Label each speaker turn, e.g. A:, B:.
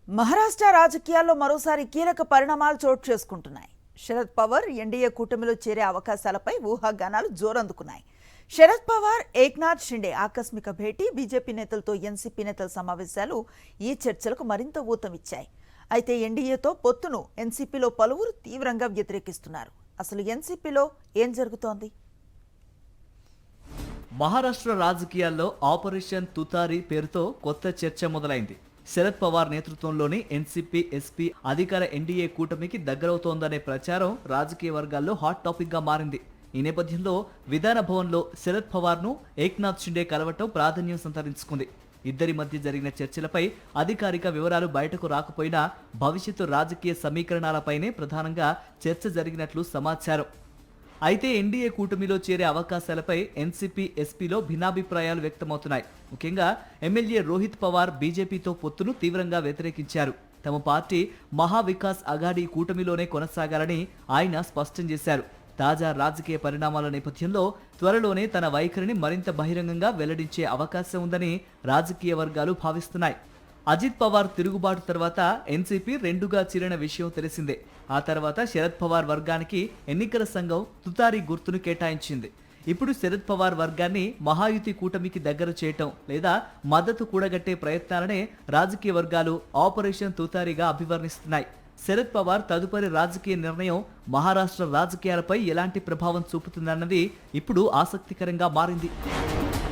A: మహారాష్ట్ర రాజకీయాల్లో మరోసారి కీలక పరిణామాలు చోటు చేసుకుంటున్నాయి. శరద్ పవార్ ఎన్డీఏ కూటమిలో చేరే అవకాశాలపై ఊహాగానాలు జోరందుకున్నాయి. శరద్ పవార్ ఏక్నాథ్ షిండే ఆకస్మిక భేటీ, బీజేపీ నేతలతో ఎన్సీపీ నేతల సమావేశాలు ఈ చర్చలకు మరింత ఊతమిచ్చాయి. అయితే ఎన్డీఏతో పొత్తును ఎన్సీపీలో పలువురు తీవ్రంగా వ్యతిరేకిస్తున్నారు. అసలు ఎన్సీపీలో ఏం జరుగుతోంది?
B: మహారాష్ట్ర రాజకీయాల్లో ఆపరేషన్ తుతారీ పేరుతో కొత్త చర్చ మొదలైంది. శరద్ పవార్ నేతృత్వంలోని ఎన్సీపీ ఎస్పీ అధికార ఎన్డీఏ కూటమికి దగ్గరవుతోందనే ప్రచారం రాజకీయ వర్గాల్లో హాట్ టాపిక్ గా మారింది. ఈ నేపథ్యంలో విధాన భవన్లో శరద్ పవార్ ను ఏక్నాథ్ షిండే కలవటం ప్రాధాన్యం సంతరించుకుంది. ఇద్దరి మధ్య జరిగిన చర్చలపై అధికారిక వివరాలు బయటకు రాకపోయినా భవిష్యత్తు రాజకీయ సమీకరణాలపైనే ప్రధానంగా చర్చ జరిగినట్లు సమాచారం. అయితే ఎన్డీఏ కూటమిలో చేరే అవకాశాలపై ఎన్సీపీ ఎస్పీలో భిన్నాభిప్రాయాలు వ్యక్తమవుతున్నాయి. ముఖ్యంగా ఎమ్మెల్యే రోహిత్ పవార్ బీజేపీతో పొత్తును తీవ్రంగా వ్యతిరేకించారు. తమ పార్టీ మహావికాస్ అఘాడీ కూటమిలోనే కొనసాగాలని ఆయన స్పష్టం చేశారు. తాజా రాజకీయ పరిణామాల నేపథ్యంలో త్వరలోనే తన వైఖరిని మరింత బహిరంగంగా వెల్లడించే అవకాశం ఉందని రాజకీయ వర్గాలు భావిస్తున్నాయి. అజిత్ పవార్ తిరుగుబాటు తర్వాత ఎన్సీపీ రెండుగా చీలిన విషయం తెలిసిందే. ఆ తర్వాత శరద్ పవార్ వర్గానికి ఎన్నికల సంఘం తుతారీ గుర్తును కేటాయించింది. ఇప్పుడు శరద్ పవార్ వర్గాన్ని మహాయుతి కూటమికి దగ్గర చేయటం లేదా మద్దతు కూడగట్టే ప్రయత్నాలనే రాజకీయ వర్గాలు ఆపరేషన్ తుతారీగా అభివర్ణిస్తున్నాయి. శరద్ పవార్ తదుపరి రాజకీయ నిర్ణయం మహారాష్ట్ర రాజకీయాలపై ఎలాంటి ప్రభావం చూపుతుందన్నది ఇప్పుడు ఆసక్తికరంగా మారింది.